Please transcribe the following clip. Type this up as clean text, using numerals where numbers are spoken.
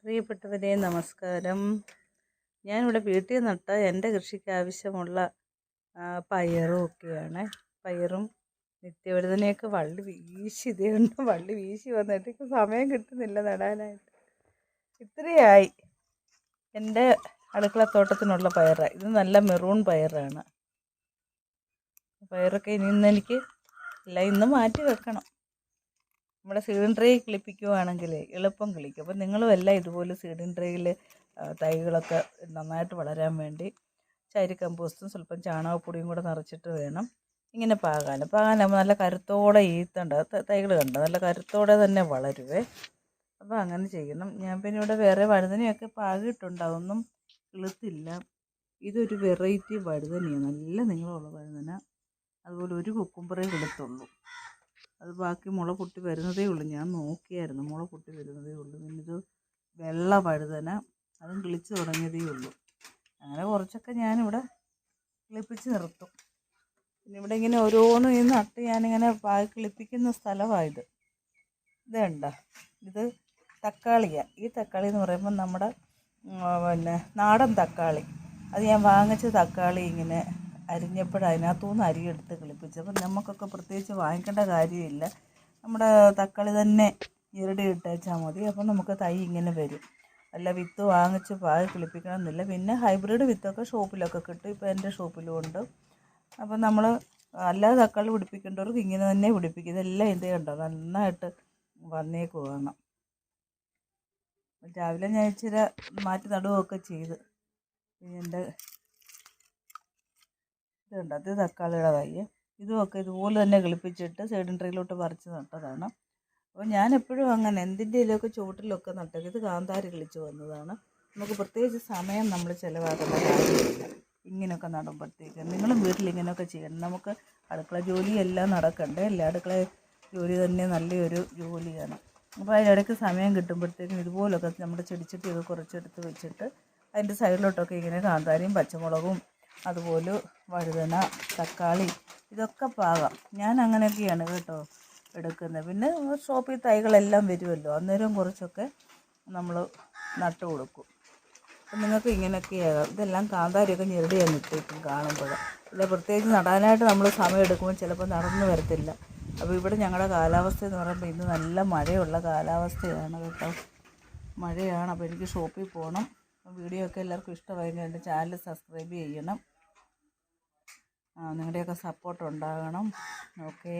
പ്രിയപ്പെട്ടവരെ നമസ്കാരം. ഞാനിവിടെ വീട്ടിൽ നട്ട എൻ്റെ കൃഷിക്ക് ആവശ്യമുള്ള പയറും ഒക്കെയാണ്. പയറും നിത്യവഴുതനയൊക്കെ വള്ളി വീശി ഇതേണ്ട വള്ളി വീശി വന്നിട്ട് എനിക്ക് സമയം കിട്ടുന്നില്ല നടാനായിട്ട്. ഇത്രയായി എൻ്റെ അടുക്കളത്തോട്ടത്തിനുള്ള പയറാണ്. ഇത് നല്ല മെറൂൺ പയറാണ്. പയറൊക്കെ എനിക്ക് ഇന്ന് മാറ്റി വെക്കണം. നമ്മുടെ സീഡിങ് ട്രേ കിളിപ്പിക്കുവാണെങ്കിൽ എളുപ്പം കിളിക്കും. അപ്പം നിങ്ങളും എല്ലാം ഇതുപോലെ സീഡിങ് ട്രേയിൽ തൈകളൊക്കെ നന്നായിട്ട് വളരാൻ വേണ്ടി ചൈരി കമ്പോസ്റ്റും സ്വല്പം ചാണകപ്പൊടിയും കൂടെ നിറച്ചിട്ട് വേണം ഇങ്ങനെ പാകാനാകുമ്പോൾ നല്ല കരുത്തോടെ ഈത്തണ്ട തൈകൾ കണ്ടോ, നല്ല കരുത്തോടെ തന്നെ വളരുവേ. അപ്പോൾ അങ്ങനെ ചെയ്യണം. ഞാൻ പിന്നെ ഇവിടെ വേറെ വഴുതനയൊക്കെ പാകിയിട്ടുണ്ട്, അതൊന്നും കിളുത്തില്ല. ഇതൊരു വെറൈറ്റി വഴുതനയാണ്, നല്ല നീളമുള്ള വഴുതന. അതുപോലെ ഒരു കുക്കുംബറേ കിളുത്തുള്ളൂ, അത് ബാക്കി മുള പൊട്ടി വരുന്നതേ ഉള്ളൂ. ഞാൻ നോക്കിയായിരുന്നു, മുള പൊട്ടി വരുന്നതേ ഉള്ളൂ. പിന്നെ ഇത് വെള്ള വഴുതന, അതും കിളിച്ച് തുടങ്ങിയതേ ഉള്ളൂ. അങ്ങനെ കുറച്ചൊക്കെ ഞാനിവിടെ കിളിപ്പിച്ച് നിർത്തും. പിന്നെ ഇവിടെ ഇങ്ങനെ ഓരോന്നും ഈ നട്ട് ഞാനിങ്ങനെ കിളിപ്പിക്കുന്ന സ്ഥലമായത്. ഇതുണ്ട, ഇത് തക്കാളിയാണ്. ഈ തക്കാളി എന്ന് പറയുമ്പോൾ നമ്മുടെ നാടൻ തക്കാളി. അത് ഞാൻ വാങ്ങിച്ച തക്കാളി ഇങ്ങനെ അരിഞ്ഞപ്പോൾ അതിനകത്തുനിന്ന് അരിയെടുത്ത് കിളിപ്പിച്ചു. അപ്പം നമുക്കൊക്കെ പ്രത്യേകിച്ച് വാങ്ങിക്കേണ്ട കാര്യമില്ല, നമ്മുടെ തക്കാളി തന്നെ ഞെരടി ഇട്ടേച്ചാൽ മതി. അപ്പം നമുക്ക് തൈ ഇങ്ങനെ വരും. അല്ല വിത്ത് വാങ്ങിച്ച് കിളിപ്പിക്കണമെന്നില്ല. പിന്നെ ഹൈബ്രിഡ് വിത്തൊക്കെ ഷോപ്പിലൊക്കെ കിട്ടും, ഇപ്പോൾ എൻ്റെ ഷോപ്പിലും ഉണ്ട്. അപ്പം നമ്മൾ അല്ലാതെ തക്കാളി പിടിപ്പിക്കേണ്ടവർക്ക് ഇങ്ങനെ തന്നെ പിടിപ്പിക്കും. ഇതെല്ലാം ഇതേ ഉണ്ടോ, നന്നായിട്ട് വന്നേക്കുവാണ്. രാവിലെ ഞാൻ ഇച്ചിരി മാറ്റി നടുകയൊക്കെ ചെയ്ത്. പിന്നെ ഇതുണ്ട്, അത് തക്കാളിയുടെ തൈ. ഇതുമൊക്കെ ഇതുപോലെ തന്നെ കിളിപ്പിച്ചിട്ട് സൈഡിൻ ട്രേയിലോട്ട് പറിച്ച് നട്ടതാണ്. അപ്പോൾ ഞാൻ എപ്പോഴും അങ്ങനെ എന്തിൻ്റെയിലൊക്കെ ചുവട്ടിലൊക്കെ നട്ടത്. ഇത് കാന്താരി കിളിച്ച് വന്നതാണ്. നമുക്ക് പ്രത്യേകിച്ച് സമയം നമ്മൾ ചിലവാക്കേണ്ട കാര്യമില്ല ഇങ്ങനെയൊക്കെ നടുമ്പോഴത്തേക്ക്. നിങ്ങളും വീട്ടിൽ ഇങ്ങനെയൊക്കെ ചെയ്യണം. നമുക്ക് അടുക്കള ജോലിയെല്ലാം നടക്കണ്ടേ, അല്ലേ? അടുക്കള ജോലി തന്നെ നല്ലൊരു ജോലിയാണ്. അപ്പോൾ അതിനിടയ്ക്ക് സമയം കിട്ടുമ്പോഴത്തേക്കും ഇതുപോലൊക്കെ നമ്മുടെ ചെടിച്ചട്ടിയൊക്കെ കുറച്ചെടുത്ത് വെച്ചിട്ട് അതിൻ്റെ സൈഡിലോട്ടൊക്കെ ഇങ്ങനെ കാന്താരിയും പച്ചമുളകും അതുപോലെ വഴുതന, തക്കാളി, ഇതൊക്കെ പാകാം. ഞാൻ അങ്ങനെയൊക്കെയാണ് കേട്ടോ എടുക്കുന്നത്. പിന്നെ ഷോപ്പിൽ തൈകളെല്ലാം വരുമല്ലോ, അന്നേരം കുറച്ചൊക്കെ നമ്മൾ നട്ടു കൊടുക്കും. അപ്പം നിങ്ങൾക്ക് ഇങ്ങനെയൊക്കെയാകാം. ഇതെല്ലാം കാന്താരിയൊക്കെ ഞെരടിയാണ് ഇട്ടേക്കും കാണുമ്പോൾ. ഇല്ല, പ്രത്യേകിച്ച് നടാനായിട്ട് നമ്മൾ സമയം എടുക്കുമ്പോൾ ചിലപ്പോൾ നടന്നു വരത്തില്ല. അപ്പോൾ ഇവിടെ ഞങ്ങളുടെ കാലാവസ്ഥ എന്ന് പറയുമ്പോൾ ഇന്ന് നല്ല മഴയുള്ള കാലാവസ്ഥയാണ് കേട്ടോ, മഴയാണ്. അപ്പോൾ എനിക്ക് ഷോപ്പിൽ പോകണം. വീഡിയോ ഒക്കെ എല്ലാവർക്കും ഇഷ്ടമായെങ്കിൽ എൻ്റെ ചാനൽ സബ്സ്ക്രൈബ് ചെയ്യണം. നിങ്ങളുടെയൊക്കെ സപ്പോർട്ട് ഉണ്ടാകണം. ഓക്കേ.